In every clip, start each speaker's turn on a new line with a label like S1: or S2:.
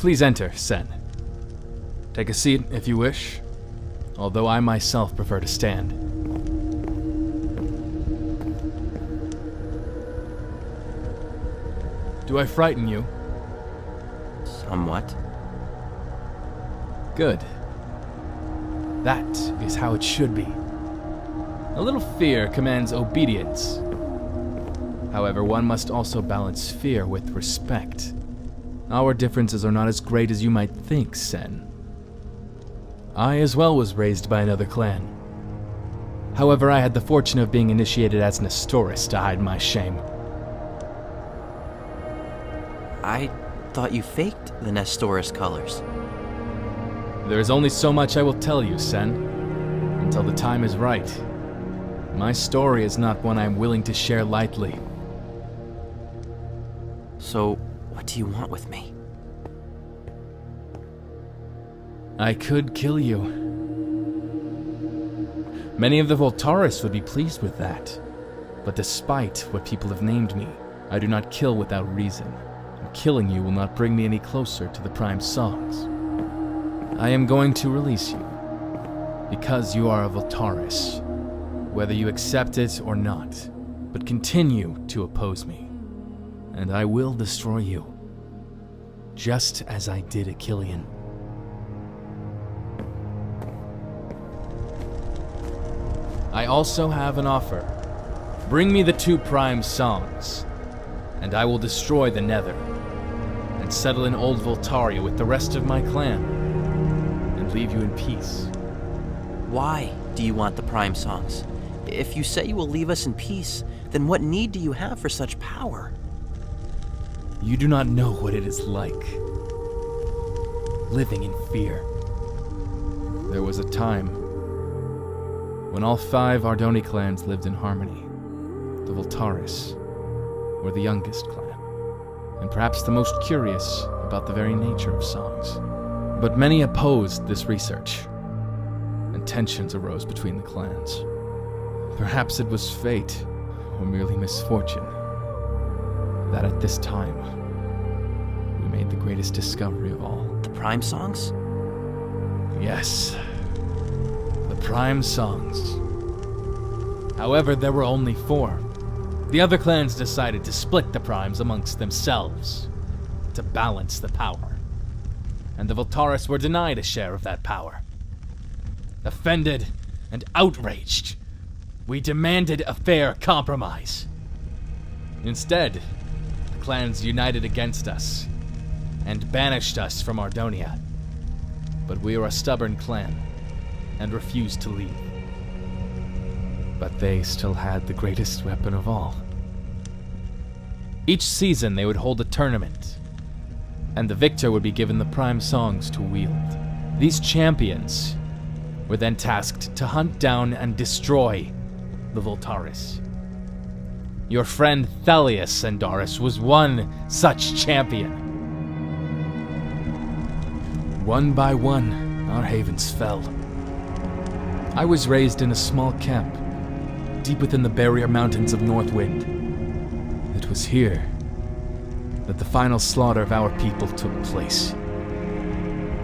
S1: Please enter, Senn. Take a seat if you wish, although I myself prefer to stand. Do I frighten you?
S2: Somewhat.
S1: Good. That is how it should be. A little fear commands obedience. However, one must also balance fear with respect. Our differences are not as great as you might think, Senn. I as well was raised by another clan. However, I had the fortune of being initiated as an Astoris to hide my shame.
S2: I thought you faked the Nestoris colors.
S1: There is only so much I will tell you, Senn, until the time is right. My story is not one I am willing to share lightly.
S2: So, what do you want with me?
S1: I could kill you. Many of the Volcanis would be pleased with that. But despite what people have named me, I do not kill without reason. And killing you will not bring me any closer to the Prime Songs. I am going to release you. Because you are a Volcanis. Whether you accept it or not. But continue to oppose me. And I will destroy you. Just as I did Achillean. I also have an offer. Bring me the 2 Prime Songs, and I will destroy the Nether, and settle in Old Voltaria with the rest of my clan, and leave you in peace.
S2: Why do you want the Prime Songs? If you say you will leave us in peace, then what need do you have for such power?
S1: You do not know what it is like. Living in fear. There was a time when all 5 Ardoni clans lived in harmony. The Volcanis were the youngest clan, and perhaps the most curious about the very nature of songs. But many opposed this research, and tensions arose between the clans. Perhaps it was fate, or merely misfortune, that at this time, we made the greatest discovery of all.
S2: The Prime Songs?
S1: Yes. The Prime Songs. However, there were only 4. The other clans decided to split the Primes amongst themselves, to balance the power. And the Volcanis were denied a share of that power. Offended and outraged, we demanded a fair compromise. Instead, the clans united against us, and banished us from Ardonia. But we were a stubborn clan, and refused to leave. But they still had the greatest weapon of all. Each season they would hold a tournament, and the victor would be given the Prime Songs to wield. These champions were then tasked to hunt down and destroy the Volcanis. Your friend Thelius Sendaris was one such champion. One by one, our havens fell. I was raised in a small camp, deep within the barrier mountains of Northwind. It was here that the final slaughter of our people took place.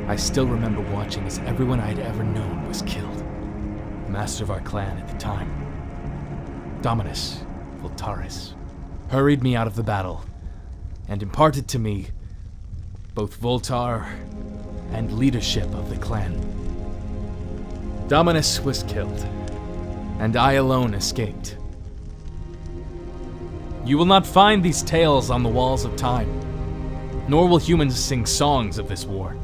S1: I still remember watching as everyone I had ever known was killed. The master of our clan at the time, Dominus Voltaris, hurried me out of the battle and imparted to me both Voltar and leadership of the clan. Dominus was killed, and I alone escaped. You will not find these tales on the walls of time, nor will humans sing songs of this war.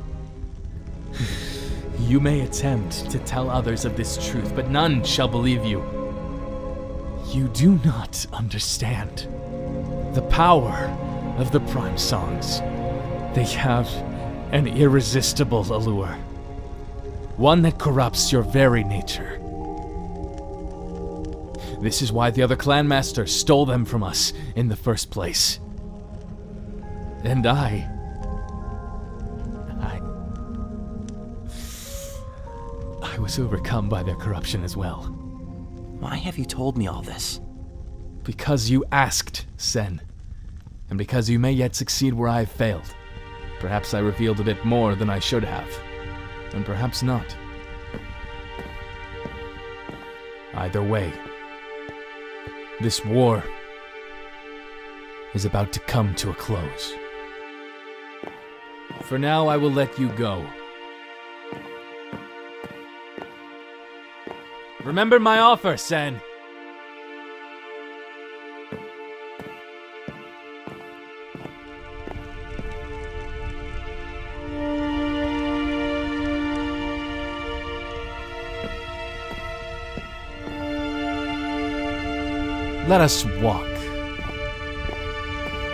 S1: You may attempt to tell others of this truth, but none shall believe you. You do not understand the power of the Prime Songs. They have an irresistible allure, one that corrupts your very nature. This is why the other clan masters stole them from us in the first place. And I was overcome by their corruption as well.
S2: Why have you told me all this?
S1: Because you asked, Senn. And because you may yet succeed where I have failed. Perhaps I revealed a bit more than I should have, and perhaps not. Either way, this war is about to come to a close. For now, I will let you go. Remember my offer, Senn. Let us walk.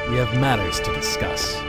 S1: We have matters to discuss.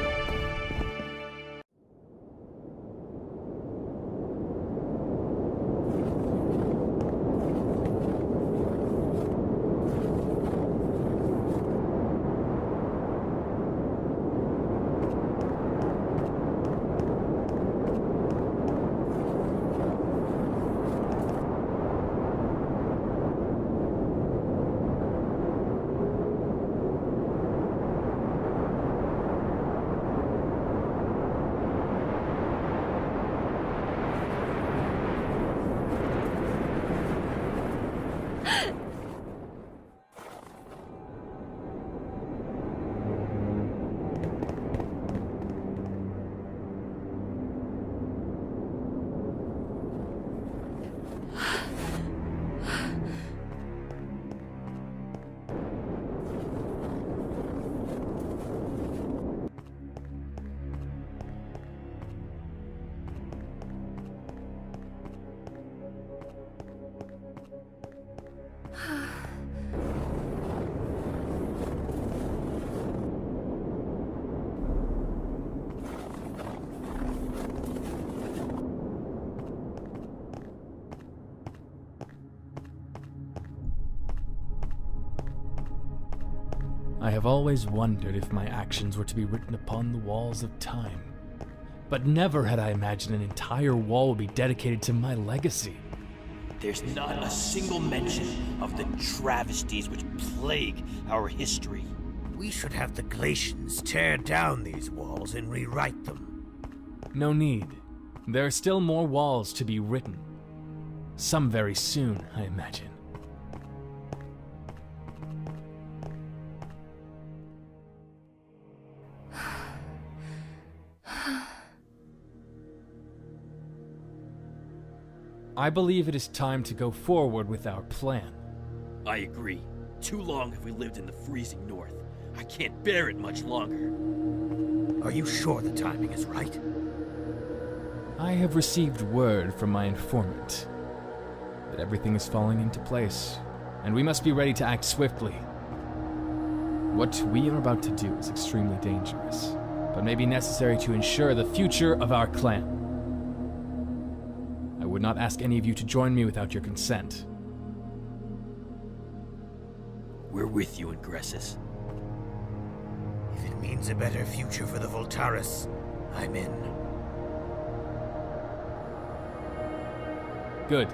S1: I have always wondered if my actions were to be written upon the walls of time. But never had I imagined an entire wall would be dedicated to my legacy.
S3: There's not a single mention of the travesties which plague our history.
S4: We should have the Glacians tear down these walls and rewrite them.
S1: No need. There are still more walls to be written. Some very soon, I imagine. I believe it is time to go forward with our plan.
S3: I agree. Too long have we lived in the freezing north. I can't bear it much longer.
S4: Are you sure the timing is right?
S1: I have received word from my informant that everything is falling into place, and we must be ready to act swiftly. What we are about to do is extremely dangerous, but may be necessary to ensure the future of our clan. I would not ask any of you to join me without your consent.
S3: We're with you, Ingressus.
S4: If it means a better future for the Volcanis, I'm in.
S1: Good.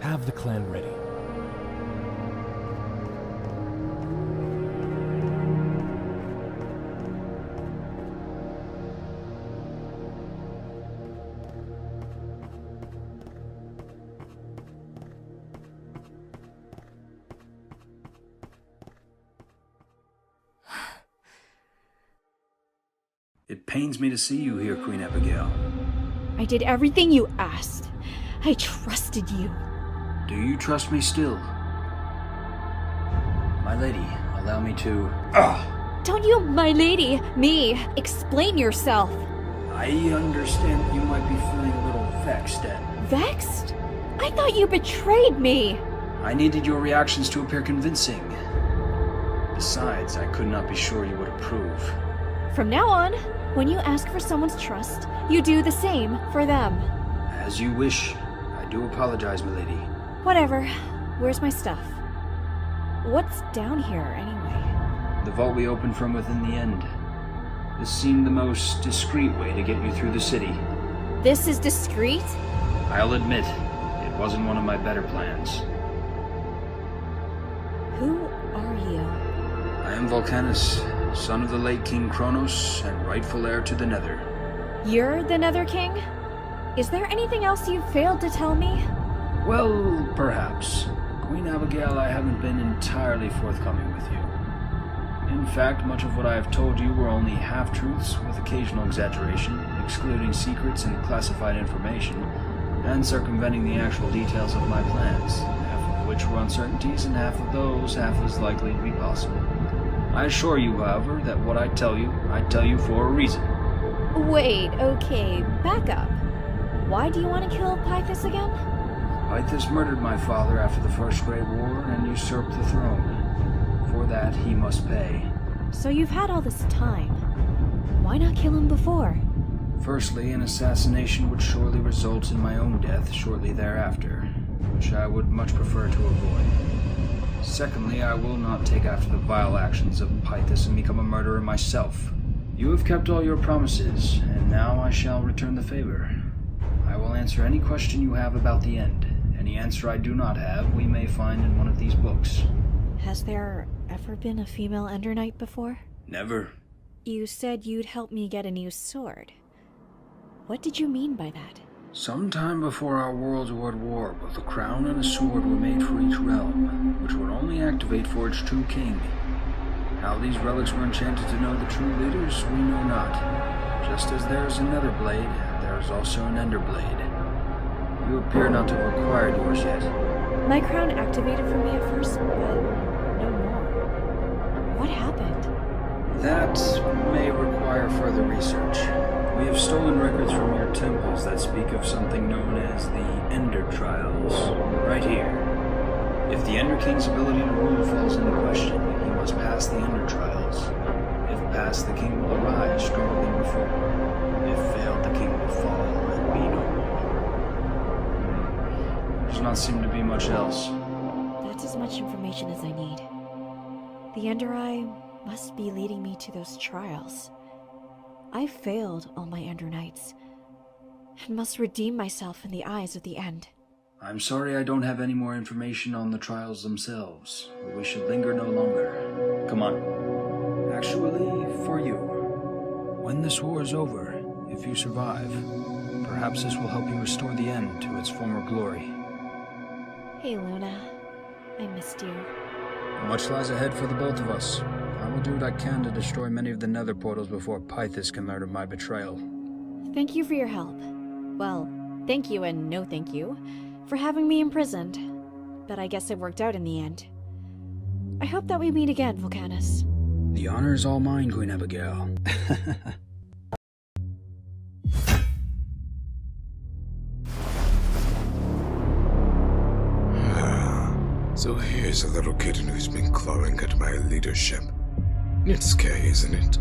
S1: Have the clan ready.
S5: It pains me to see you here, Queen Abigail.
S6: I did everything you asked. I trusted you.
S5: Do you trust me still? My lady, allow me to...
S6: Don't you, my lady, me, explain yourself.
S5: I understand that you might be feeling a little vexed and...
S6: Vexed? I thought you betrayed me.
S5: I needed your reactions to appear convincing. Besides, I could not be sure you would approve.
S6: From now on, when you ask for someone's trust, you do the same for them.
S5: As you wish. I do apologize, my lady.
S6: Whatever. Where's my stuff? What's down here, anyway?
S5: The vault we opened from within the end. This seemed the most discreet way to get you through the city.
S6: This is discreet?
S5: I'll admit, it wasn't one of my better plans.
S6: Who are you?
S5: I am Volcanis, son of the late King Kronos and rightful heir to the Nether.
S6: You're the Nether King? Is there anything else you've failed to tell me?
S5: Well, perhaps. Queen Abigail, I haven't been entirely forthcoming with you. In fact, much of what I have told you were only half-truths with occasional exaggeration, excluding secrets and classified information, and circumventing the actual details of my plans, half of which were uncertainties and half of those half as likely to be possible. I assure you, however, that what I tell you for a reason.
S6: Wait, okay, back up. Why do you want to kill Pythis again?
S5: Pythis murdered my father after the First Great War and usurped the throne. For that, he must pay.
S6: So you've had all this time. Why not kill him before?
S5: Firstly, an assassination would surely result in my own death shortly thereafter, which I would much prefer to avoid. Secondly, I will not take after the vile actions of Pythis and become a murderer myself. You have kept all your promises, and now I shall return the favor. I will answer any question you have about the end. Any answer I do not have, we may find in one of these books.
S6: Has there ever been a female Ender Knight before?
S5: Never.
S6: You said you'd help me get a new sword. What did you mean by that?
S5: Sometime before our worlds were at war, both a crown and a sword were made for each realm, which would only activate for its true king. How these relics were enchanted to know the true leaders, we know not. Just as there is another blade, there is also an Ender blade. You appear not to have acquired yours yet.
S6: My crown activated for me at first, but no more. What happened?
S5: That may require further research. We have stolen records from your temples that speak of something known as the Ender Trials, right here. If the Ender King's ability to rule falls into question, he must pass the Ender Trials. If passed, the king will arise stronger than before. If failed, the king will fall and be no more. There does not seem to be much else.
S6: That's as much information as I need. The Ender Eye must be leading me to those trials. I failed all my Ender Knights, and must redeem myself in the eyes of the End.
S5: I'm sorry I don't have any more information on the trials themselves. We should linger no longer. Come on. Actually, for you. When this war is over, if you survive, perhaps this will help you restore the End to its former glory.
S6: Hey, Luna. I missed you.
S5: Much lies ahead for the both of us. I will do what I can to destroy many of the nether portals before Pythis can learn of my betrayal.
S6: Thank you for your help. Well, thank you and no thank you for having me imprisoned. But I guess it worked out in the end. I hope that we meet again, Volcanis.
S5: The honor is all mine, Queen Abigail.
S7: So here's a little kitten who's been clawing at my leadership. It's Kay, isn't it?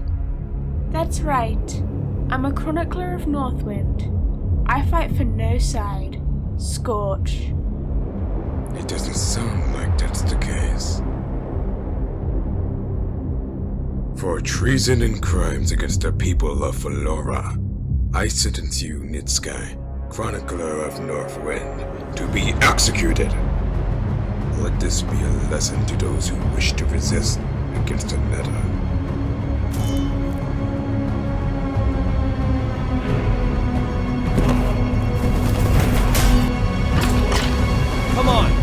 S8: That's right. I'm a chronicler of Northwind. I fight for no side. Scorch.
S7: It doesn't sound like that's the case. For treason and crimes against the people of Felora, I sentence you, Nitsky, chronicler of Northwind, to be executed. Let this be a lesson to those who wish to resist against the Nether.
S1: Come on!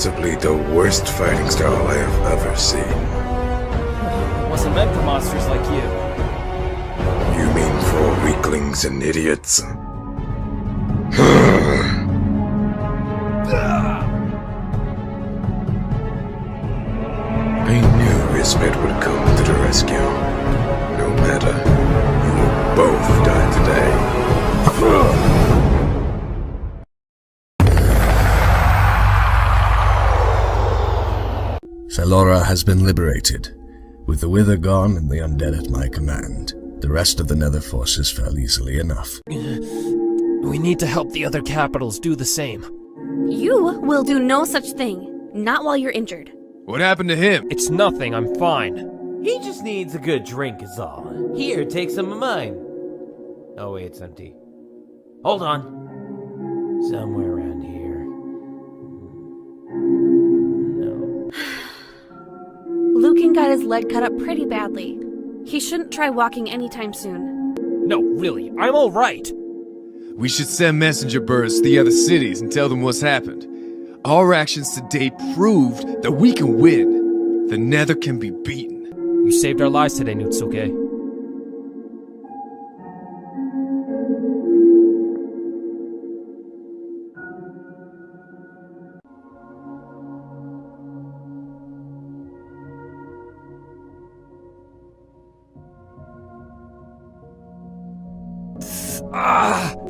S7: possibly the worst fighting style I have ever seen.
S9: It wasn't meant for monsters like you.
S7: You mean for weaklings and idiots? I knew Ismet would come to the rescue. No matter, you will both die today.
S10: Felora has been liberated. With the Wither gone and the undead at my command, the rest of the Nether forces fell easily enough.
S9: We need to help the other capitals do the same.
S11: You will do no such thing. Not while you're injured.
S12: What happened to him?
S9: It's nothing, I'm fine.
S13: He just needs a good drink is all. Here, take some of mine. Oh wait, it's empty. Hold on. Somewhere around here. No.
S11: Lucan got his leg cut up pretty badly. He shouldn't try walking anytime soon.
S9: No, really, I'm alright.
S12: We should send messenger birds to the other cities and tell them what's happened. Our actions to date proved that we can win. The Nether can be beaten.
S9: You saved our lives today, Nutsuke.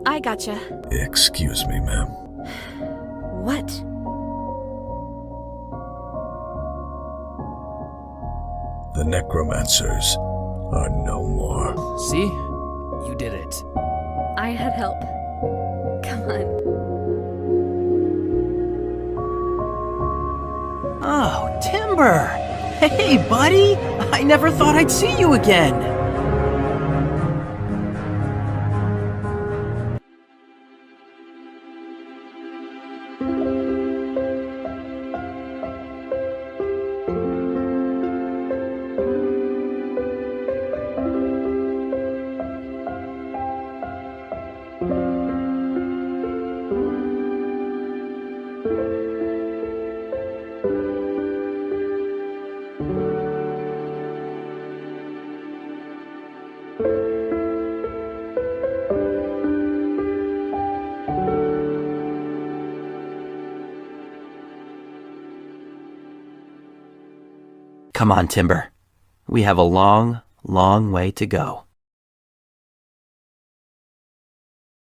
S11: I gotcha.
S10: Excuse me, ma'am.
S11: What?
S10: The necromancers are no more.
S9: See? You did it.
S11: I had help. Come on.
S2: Oh, Timber! Hey, buddy! I never thought I'd see you again! Come on, Timber. We have a long, long way to go.